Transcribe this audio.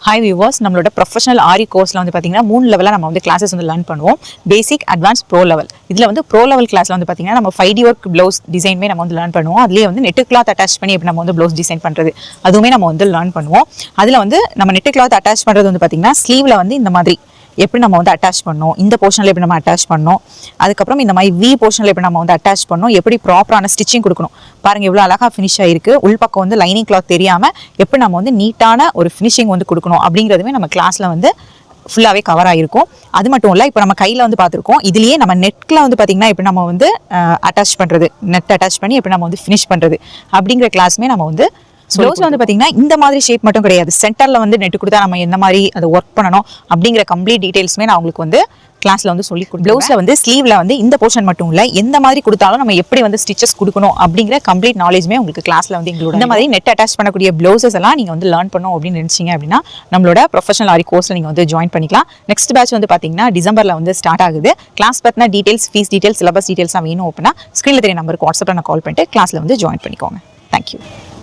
Hi viewers, நம்மளோட professional ஆரி கோர்ஸில் வந்து பார்த்தீங்கன்னா 3 லெவலில் நம்ம வந்து கிளாஸஸ் வந்து லேர்ன் பண்ணுவோம். பேசிக், அட்வான்ஸ், ப்ரோ லெவல். இதில் வந்து ப்ரோ லெவல் கிளாஸில் வந்து பார்த்தீங்கன்னா நம்ம 5D ஒர்க் ப்ளவுஸ் டிசைனுமே நம்ம வந்து லேர்ன் பண்ணுவோம். அதுலேயே வந்து நெட்டு கிளாத் அட்டாச் பண்ணி எப்படி நம்ம வந்து ப்ளவுஸ் டிசைன் பண்ணுறது அதுவுமே நம்ம வந்து லேர்ன் பண்ணுவோம். அதில் வந்து நம்ம நெட்டு கிளாத் அட்டாச் பண்ணுறது வந்து பார்த்தீங்கன்னா ஸ்லீவில் வந்து இந்த மாதிரி எப்படி நம்ம வந்து அட்டாச் பண்ணோம், இந்த போர்ஷனில் எப்படி நம்ம அட்டாச் பண்ணோம், அதுக்கப்புறம் இந்த மாதிரி வி போர்ஷனில் எப்படி நம்ம வந்து அட்டாச் பண்ணோம், எப்படி ப்ராப்பரான ஸ்டிச்சிங் கொடுக்கணும். பாருங்க எவ்வளோ அழகாக ஃபினிஷ் ஆகிருக்கு. உள்பக்கம் வந்து லைனிங் கிளாத் தெரியாமல் எப்படி நம்ம வந்து நீட்டான ஒரு ஃபினிஷிங் வந்து கொடுக்கணும் அப்படிங்கிறதுமே நம்ம கிளாஸில் வந்து ஃபுல்லாகவே கவர் ஆகிருக்கும். அது மட்டும் இல்லை, இப்போ நம்ம கையில் வந்து பார்த்துருக்கோம். இதுலேயே நம்ம நெட்டில் வந்து பார்த்திங்கன்னா எப்படி நம்ம வந்து அட்டாச் பண்ணுறது, நெட் அட்டாச் பண்ணி எப்படி நம்ம வந்து ஃபினிஷ் பண்ணுறது அப்படிங்கிற கிளாஸுமே நம்ம வந்து ப்ளவுஸ்ல வந்து பாத்தீங்கன்னா இந்த மாதிரி ஷேப் மட்டும் கிடையாது, சென்டர்ல வந்து நெட் கொடுத்தா நம்ம எந்த மாதிரி அதை ஒர்க் பண்ணணும் அப்படிங்கிற கம்ப்ளீட் டீடைல்ஸுமே நான் உங்களுக்கு வந்து கிளாஸ்ல வந்து சொல்லி கொடுப்பேன். ப்ளவுஸ்ல வந்து ஸ்லீவ்ல வந்து இந்த போர்ஷன் மட்டும் இல்லை, எந்த மாதிரி கொடுத்தாலும் நம்ம எப்படி வந்து ஸ்டிச்சஸ் கொடுக்கணும் அப்படிங்கிற கம்ப்ளீட் நாலேஜ்மே உங்களுக்கு கிளாஸ்ல வந்து எங்களோட இந்த மாதிரி நெட் அட்டாச் பண்ணக்கூடிய ப்ளவுசஸ் எல்லாம் நீங்க வந்து லேர்ன் பண்ணணும் அப்படின்னு நினைச்சீங்க அப்படின்னா நம்மளோட ப்ரொஃபஷனல் ஆரி கோர்ஸ்ல நீங்க வந்து ஜாயின் பண்ணிக்கலாம். நெக்ஸ்ட் பேட்ச் வந்து பாத்தீங்கன்னா டிசம்பர்ல வந்து ஸ்டார்ட் ஆகுது. கிளாஸ் பத்தின details, fees details, syllabus details வேணும் அப்படின்னா ஸ்கிரீன்ல தெரிய நம்பருக்கு வாட்ஸ்அப்ல நான் கால் பண்ணிட்டு கிளாஸ்ல வந்து ஜாயின் பண்ணிக்கோங்க. தேங்க்யூ.